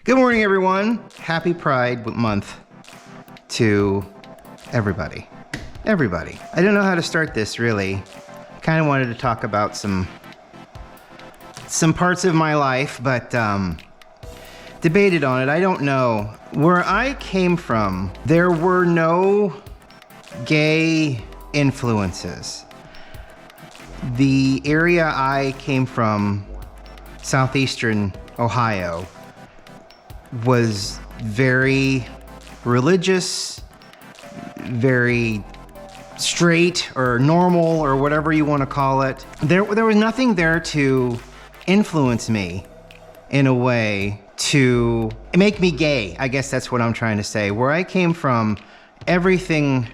Good morning, everyone. Happy Pride Month to everybody. Everybody. I don't know how to start this, really. Kind of wanted to talk about some parts of my life, but debated on it. I don't know. Where I came from, there were no gay influences. The area I came from, southeastern Ohio, was very religious, very straight or normal or whatever you want to call it. There was nothing there to influence me in a way to make me gay. I guess that's what I'm trying to say. Where I came from, everything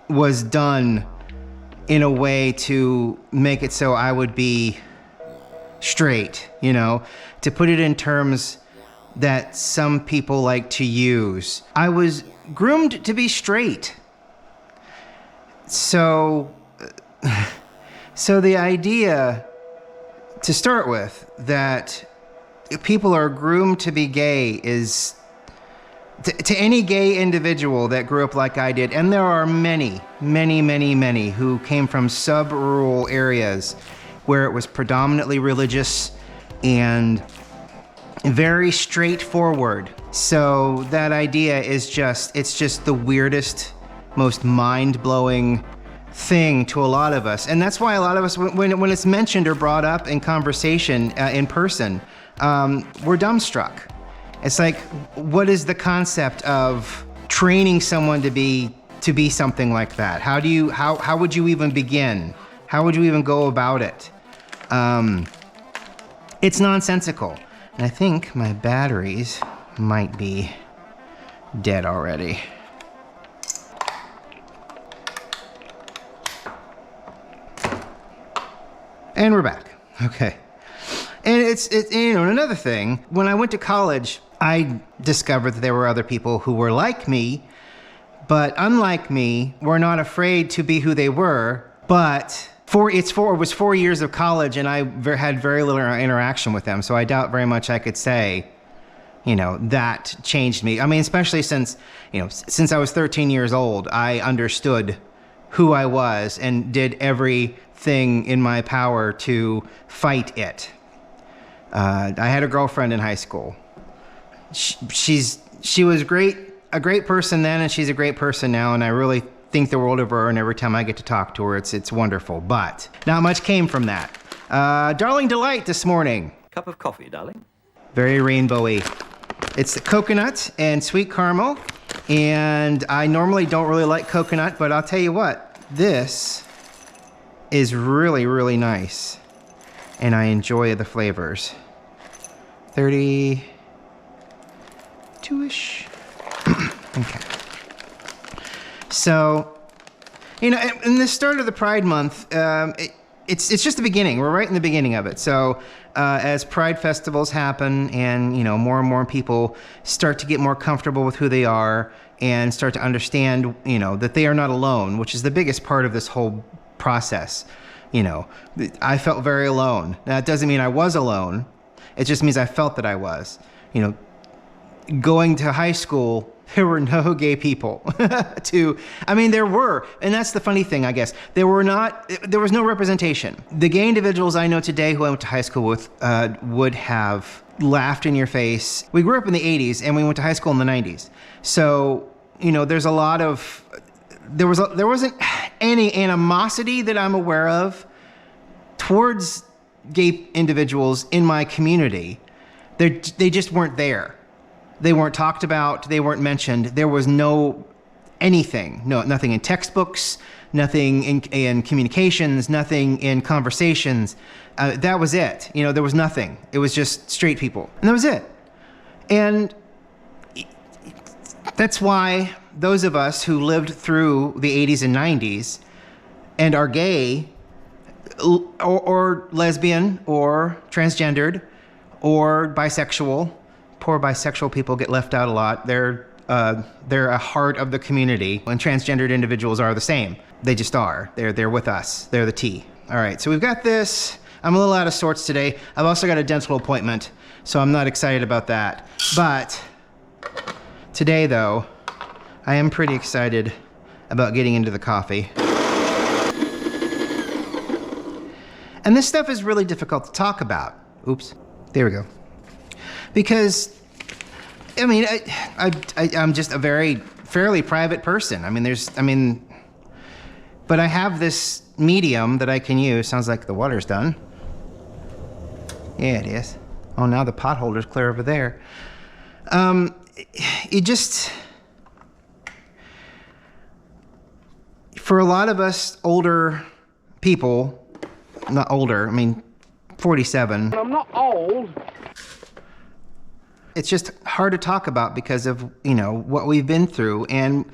was done in a way to make it so I would be straight, to put it in terms that some people like to use. I was groomed to be straight. So the idea, to start with, that people are groomed to be gay is, to any gay individual that grew up like I did, and there are many who came from sub-rural areas where it was predominantly religious and very straightforward. So that idea is it's just the weirdest, most mind-blowing thing to a lot of us. And that's why a lot of us, when it's mentioned or brought up in conversation in person, we're dumbstruck. It's like, what is the concept of training someone to be something like that? How would you even begin? How would you even go about it? It's nonsensical. And I think my batteries might be dead already. And we're back. Okay. And it's another thing, when I went to college, I discovered that there were other people who were like me, but unlike me, were not afraid to be who they were. But it was 4 years of college, and I had very little interaction with them, so I doubt very much I could say, that changed me. I mean, especially since I was 13 years old, I understood who I was and did everything in my power to fight it. I had a girlfriend in high school. She was a great person then, and she's a great person now, and I really think the world of her, and every time I get to talk to her, it's wonderful. But not much came from that. Darling Delight this morning. Cup of coffee, darling. Very rainbowy. It's coconut and sweet caramel, and I normally don't really like coconut, but I'll tell you what, this is really, really nice, and I enjoy the flavors. 32-ish. Okay. So, in the start of the Pride Month, it's just the beginning. We're right in the beginning of it. So, as Pride festivals happen and, more and more people start to get more comfortable with who they are and start to understand, that they are not alone, which is the biggest part of this whole process. I felt very alone. Now, it doesn't mean I was alone. It just means I felt that I was. Going to high school, there were no gay people. There were, and that's the funny thing, I guess. There was no representation. The gay individuals I know today who I went to high school with would have laughed in your face. We grew up in the 80s and we went to high school in the 90s. So, there's a lot of, there wasn't any animosity that I'm aware of towards gay individuals in my community. They just weren't there. They weren't talked about, they weren't mentioned. There was nothing in textbooks, nothing in communications, nothing in conversations. That was it. There was nothing. It was just straight people, and that was it. And that's why those of us who lived through the 80s and 90s and are gay or lesbian or transgendered or bisexual. Poor bisexual people get left out a lot. They're a heart of the community, and transgendered individuals are the same. They just are. They're with us. They're the T. All right, so we've got this. I'm a little out of sorts today. I've also got a dental appointment So I'm not excited about that. But today, though, I am pretty excited about getting into the coffee. And this stuff is really difficult to talk about. Oops, there we go. Because, I mean, I'm just a fairly private person. But I have this medium that I can use. Sounds like the water's done. Yeah, it is. Oh, now the pot holder's clear over there. For a lot of us older people, not older, 47. I'm not old. It's just hard to talk about because of, what we've been through. And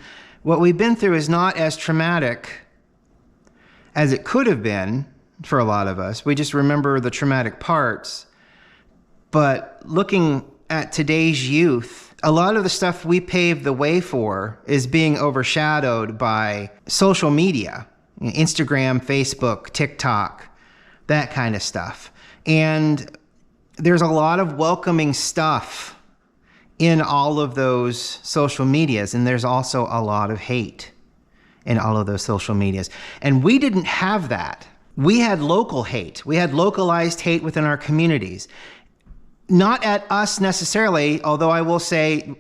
what we've been through is not as traumatic as it could have been for a lot of us. We just remember the traumatic parts. But looking at today's youth, a lot of the stuff we paved the way for is being overshadowed by social media, Instagram, Facebook, TikTok, that kind of stuff. And there's a lot of welcoming stuff in all of those social medias, and there's also a lot of hate in all of those social medias. And we didn't have that. We had local hate. We had localized hate within our communities. Not at us necessarily, although I will say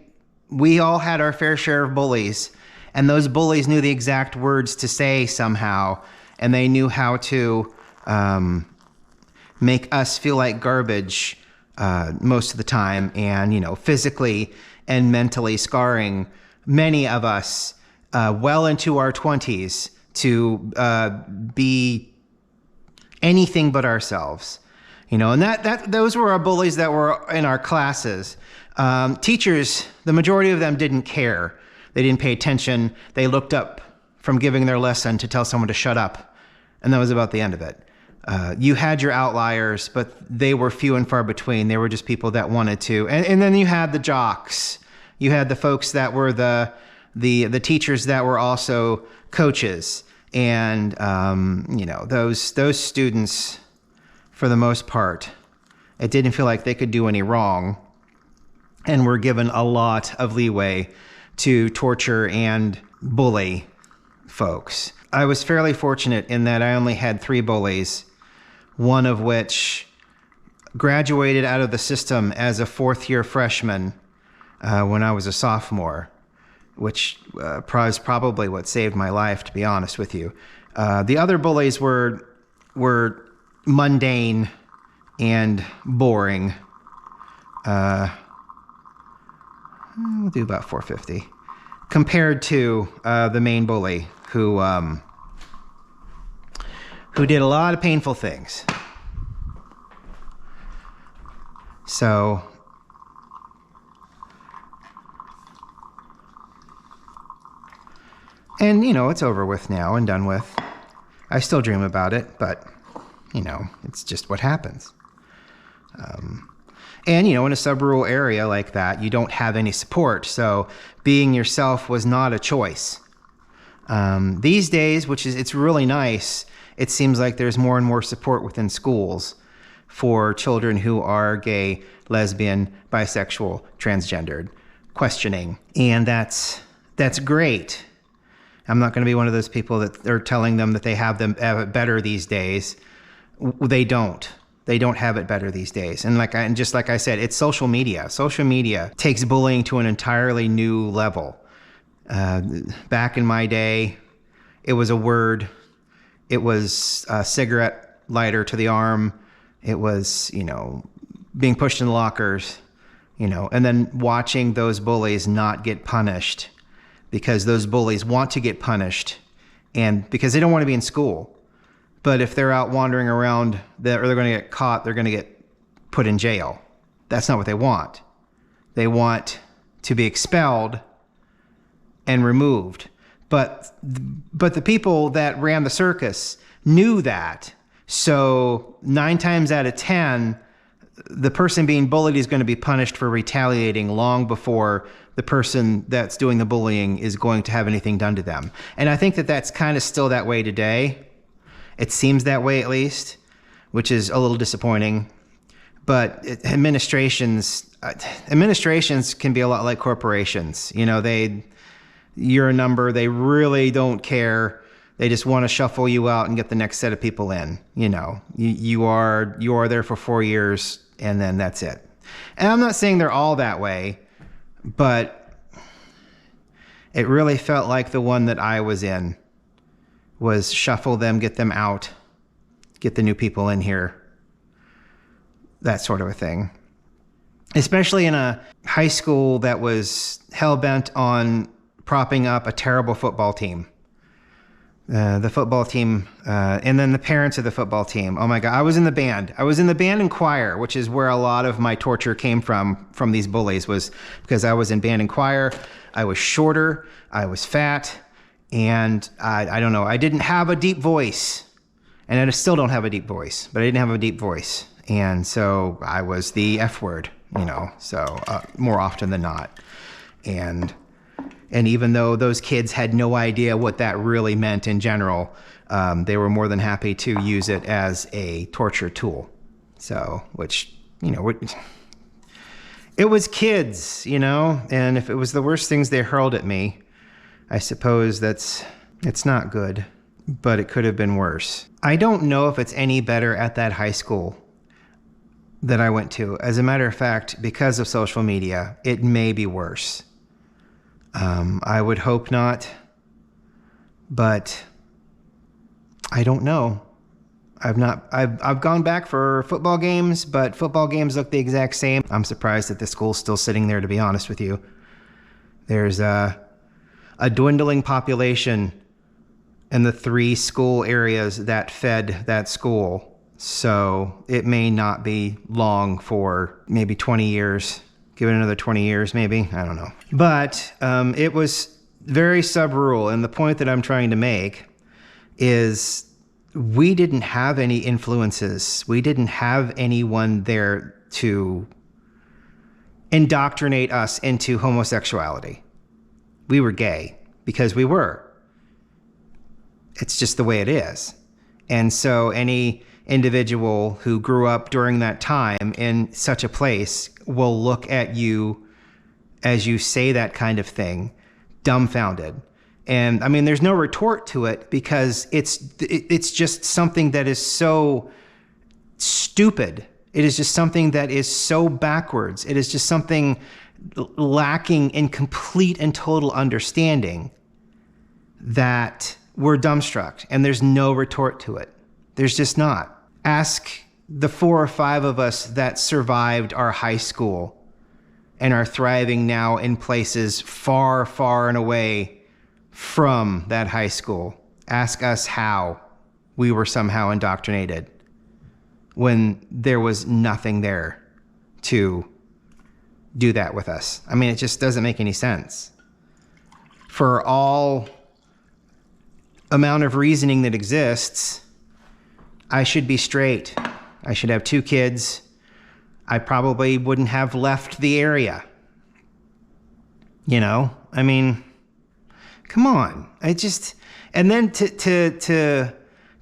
we all had our fair share of bullies, and those bullies knew the exact words to say somehow, and they knew how to make us feel like garbage most of the time, and physically and mentally scarring many of us well into our 20s to be anything but ourselves. And those were our bullies that were in our classes. Teachers, the majority of them didn't care. They didn't pay attention. They looked up from giving their lesson to tell someone to shut up, and that was about the end of it. You had your outliers, but they were few and far between. They were just people that wanted to. And then you had the jocks. You had the folks that were the teachers that were also coaches. And, those students, for the most part, it didn't feel like they could do any wrong, and were given a lot of leeway to torture and bully folks. I was fairly fortunate in that I only had 3 bullies, one of which graduated out of the system as a 4th-year freshman when I was a sophomore, which was probably what saved my life, to be honest with you. The other bullies were mundane and boring. We'll do about 450 compared to the main bully who did a lot of painful things. So and it's over with now and done with. I still dream about it, but it's just what happens. And in a sub-rural area like that, you don't have any support. So being yourself was not a choice. These days, it's really nice, it seems like there's more and more support within schools for children who are gay, lesbian, bisexual, transgendered, questioning. And that's great. I'm not going to be one of those people that are telling them that they have it better these days. They don't. They don't have it better these days. And just like I said, it's social media. Social media takes bullying to an entirely new level. Back in my day, it was a word. It was a cigarette lighter to the arm. It was, being pushed in the lockers, and then watching those bullies not get punished because those bullies want to get punished and because they don't want to be in school. But if they're out wandering around, or they're going to get caught, they're going to get put in jail. That's not what they want. They want to be expelled and removed. But the people that ran the circus knew that. So 9 times out of 10, the person being bullied is going to be punished for retaliating long before the person that's doing the bullying is going to have anything done to them. And I think that that's kind of still that way today. It seems that way, at least, which is a little disappointing. But administrations can be a lot like corporations. You're a number. They really don't care. They just want to shuffle you out and get the next set of people in. You are there for 4 years and then that's it. And I'm not saying they're all that way, but it really felt like the one that I was in was shuffle them, get them out, get the new people in here. That sort of a thing. Especially in a high school that was hell-bent on propping up a terrible football team. The football team, and then the parents of the football team. Oh my God, I was in the band. I was in the band and choir, which is where a lot of my torture came from these bullies, was because I was in band and choir. I was shorter, I was fat, and I don't know, I didn't have a deep voice. And I still don't have a deep voice, but I didn't have a deep voice. And so I was the F word, more often than not. And even though those kids had no idea what that really meant in general, they were more than happy to use it as a torture tool. So, it was kids, and if it was the worst things they hurled at me, I suppose it's not good, but it could have been worse. I don't know if it's any better at that high school that I went to. As a matter of fact, because of social media, it may be worse. I would hope not, but I don't know. I've gone back for football games, but football games look the exact same. I'm surprised that the school's still sitting there, to be honest with you. There's a dwindling population in the 3 school areas that fed that school. So it may not be long for maybe 20 years. Give it another 20 years, maybe. I don't know. But it was very sub-rural. And the point that I'm trying to make is we didn't have any influences. We didn't have anyone there to indoctrinate us into homosexuality. We were gay because we were. It's just the way it is. And so any individual who grew up during that time in such a place will look at you as you say that kind of thing, dumbfounded. And I mean, there's no retort to it because it's just something that is so stupid. It is just something that is so backwards. It is just something lacking in complete and total understanding that we're dumbstruck, and there's no retort to it. There's just not. Ask the 4 or 5 of us that survived our high school and are thriving now in places far, far and away from that high school. Ask us how we were somehow indoctrinated when there was nothing there to do that with us. I mean, it just doesn't make any sense. For all amount of reasoning that exists, I should be straight. I should have 2 kids. I probably wouldn't have left the area. I mean, come on. And then to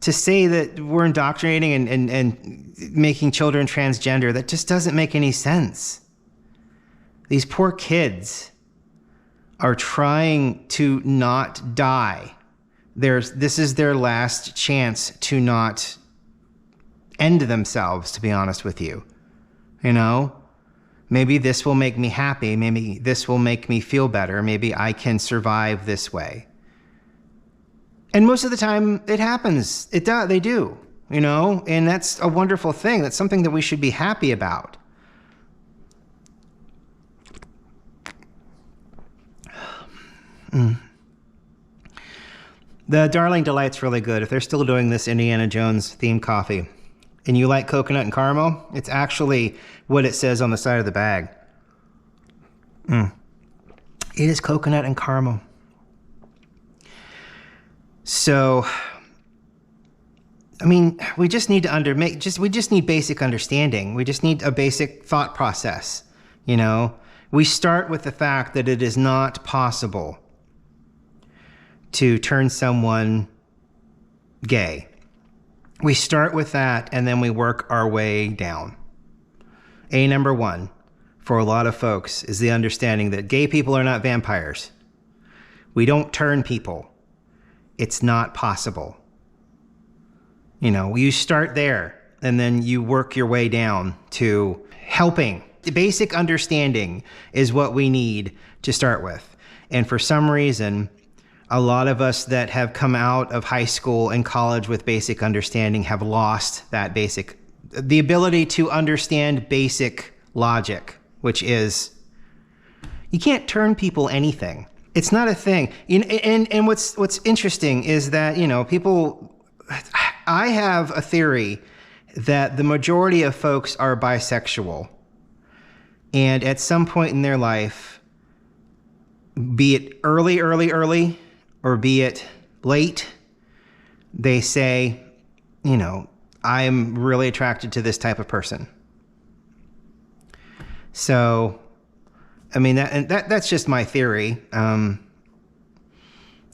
say that we're indoctrinating and making children transgender, that just doesn't make any sense. These poor kids are trying to not die. This is their last chance to not end themselves, to be honest with you. Maybe this will make me happy. Maybe this will make me feel better. Maybe I can survive this way. And most of the time it happens. They do, and that's a wonderful thing. That's something that we should be happy about. The Darling Delight's really good. If they're still doing this Indiana Jones themed coffee and you like coconut and caramel, it's actually what it says on the side of the bag. It is coconut and caramel. So, I mean, we just need to we just need basic understanding. We just need a basic thought process. We start with the fact that it is not possible to turn someone gay. We start with that and then we work our way down. Number one for a lot of folks is the understanding that gay people are not vampires. We don't turn people. It's not possible. You start there and then you work your way down to helping. The basic understanding is what we need to start with. And for some reason, a lot of us that have come out of high school and college with basic understanding have lost that the ability to understand basic logic, which is you can't turn people anything. It's not a thing. And what's interesting is that, I have a theory that the majority of folks are bisexual. And at some point in their life, be it early, or be it late, they say, I'm really attracted to this type of person. So, I mean, that's just my theory. I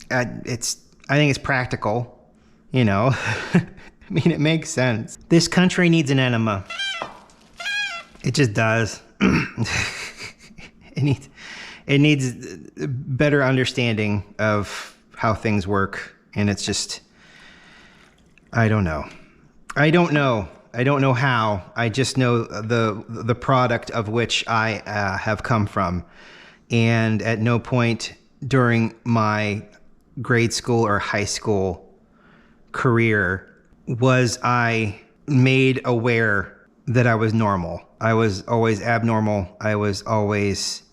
think it's practical, I mean, it makes sense. This country needs an enema. It just does. It needs better understanding of how things work. And it's just, I don't know how. I just know the product of which I have come from. And at no point during my grade school or high school career was I made aware that I was normal. I was always abnormal. I was always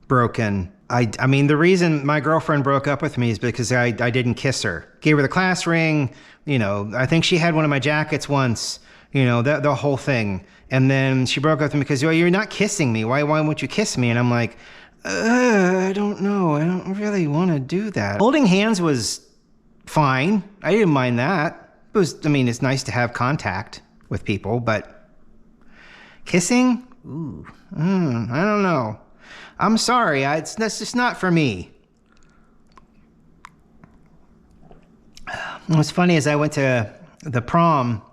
broken. I mean, the reason my girlfriend broke up with me is because I didn't kiss her. Gave her the class ring. I think she had one of my jackets once. The whole thing. And then she broke up with me because, you're not kissing me. Why won't you kiss me? And I'm like, I don't know. I don't really want to do that. Holding hands was fine. I didn't mind that. It's nice to have contact with people, but kissing? Ooh, I don't know. I'm sorry. That's just not for me. What's funny is I went to the prom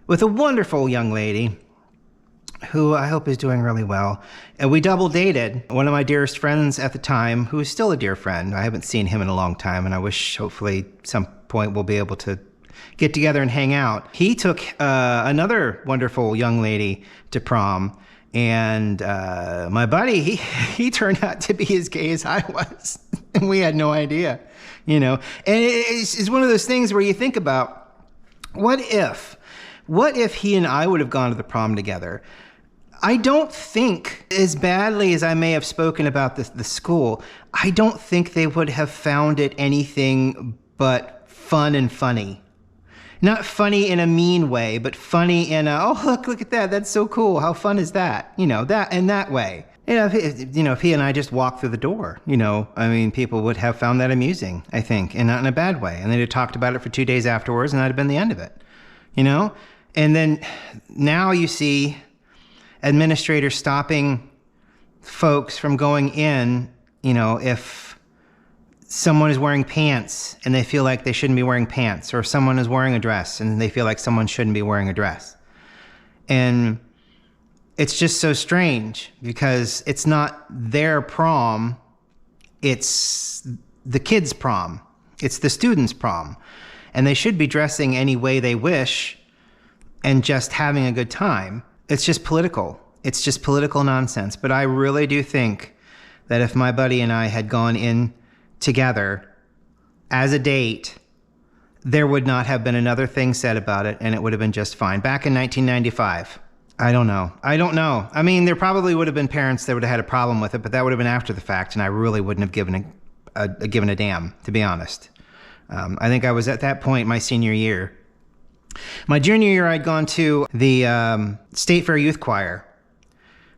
with a wonderful young lady who I hope is doing really well. And we double dated. One of my dearest friends at the time, who is still a dear friend. I haven't seen him in a long time, and I wish hopefully some point we'll be able to get together and hang out. He took another wonderful young lady to prom, and my buddy, he turned out to be as gay as I was, and we had no idea, And it's one of those things where you think about, what if he and I would have gone to the prom together? I don't think, as badly as I may have spoken about the school, I don't think they would have found it anything but fun and funny. Not funny in a mean way, but funny in a, oh, look at that. That's so cool. How fun is that? That in that way. If he and I just walked through the door, people would have found that amusing, I think, and not in a bad way. And they'd have talked about it for 2 days afterwards, and that'd have been the end of it, And then now you see administrators stopping folks from going in, if someone is wearing pants and they feel like they shouldn't be wearing pants, or if someone is wearing a dress and they feel like someone shouldn't be wearing a dress. And it's just so strange because it's not their prom, it's the kids' prom, it's the students' prom. And they should be dressing any way they wish and just having a good time. It's just political. It's just political nonsense. But I really do think that if my buddy and I had gone in together as a date, there would not have been another thing said about it, and it would have been just fine. Back in 1995, I don't know. I mean, there probably would have been parents that would have had a problem with it, but that would have been after the fact, and I really wouldn't have given a damn, to be honest. I think I was at that point my senior year. My junior year, I'd gone to the State Fair Youth Choir.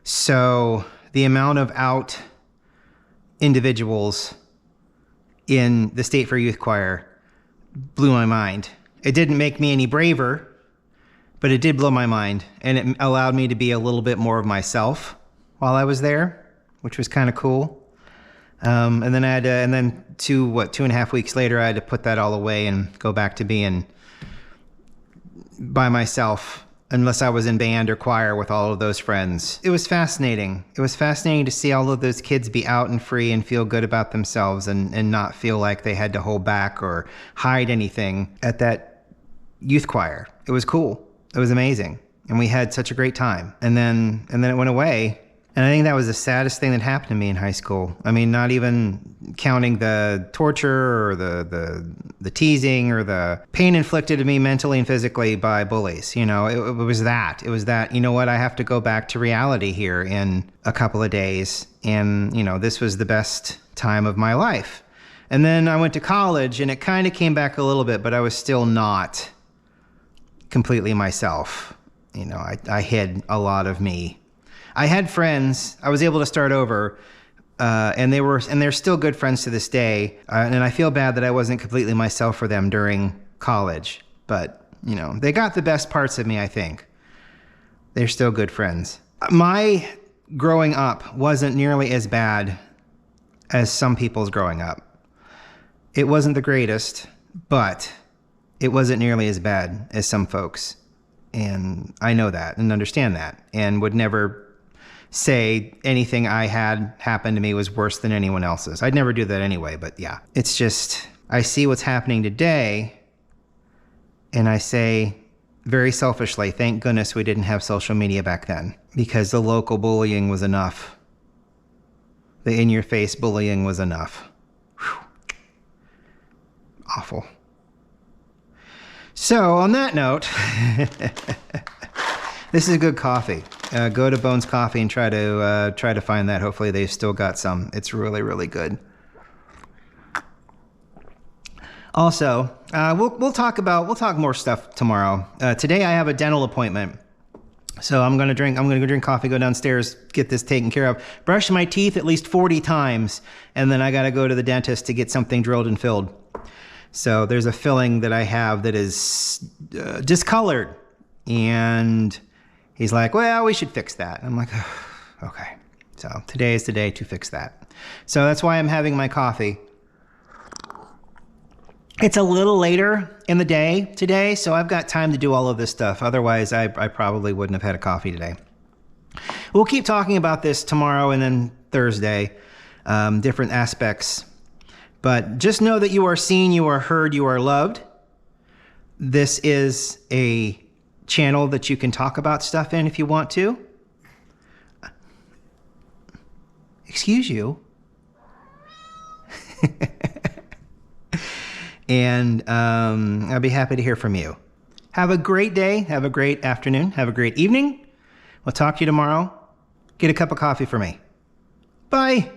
So the amount of out individuals in the State Fair Youth Choir blew my mind. It didn't make me any braver, but it did blow my mind. And it allowed me to be a little bit more of myself while I was there, which was kind of cool. And then 2.5 weeks later, I had to put that all away and go back to being by myself unless I was in band or choir with all of those friends. It was fascinating. It was fascinating to see all of those kids be out and free and feel good about themselves and not feel like they had to hold back or hide anything at that youth choir. It was cool. It was amazing. And we had such a great time. And then it went away. And I think that was the saddest thing that happened to me in high school. I mean, not even counting the torture or the teasing or the pain inflicted to me mentally and physically by bullies. You know, it was that. It was that, you know what, I have to go back to reality here in a couple of days. And, you know, this was the best time of my life. And then I went to college and it kind of came back a little bit, but I was still not completely myself. You know, I hid a lot of me. I had friends. I was able to start over, and they're still good friends to this day. And I feel bad that I wasn't completely myself for them during college. But you know, they got the best parts of me. I think they're still good friends. My growing up wasn't nearly as bad as some people's growing up. It wasn't the greatest, but it wasn't nearly as bad as some folks. And I know that and understand that, and would never say anything I had happen to me was worse than anyone else's. I'd never do that anyway, but yeah. It's just, I see what's happening today, and I say very selfishly, thank goodness we didn't have social media back then, because the local bullying was enough. The in-your-face bullying was enough. Whew. Awful. So on that note, this is good coffee. Go to Bones Coffee and try to find that. Hopefully they've still got some. It's really, really good. Also, we'll talk more stuff tomorrow. Today I have a dental appointment, so I'm gonna go drink coffee, go downstairs, get this taken care of, brush my teeth at least 40 times, and then I gotta go to the dentist to get something drilled and filled. So there's a filling that I have that is discolored, and he's like, well, we should fix that. I'm like, oh, okay. So today is the day to fix that. So that's why I'm having my coffee. It's a little later in the day today, so I've got time to do all of this stuff. Otherwise, I probably wouldn't have had a coffee today. We'll keep talking about this tomorrow and then Thursday, different aspects. But just know that you are seen, you are heard, you are loved. This is a channel that you can talk about stuff in if you want to. Excuse you. And I'll be happy to hear from you. Have a great day. Have a great afternoon. Have a great evening. We'll talk to you tomorrow. Get a cup of coffee for me. Bye.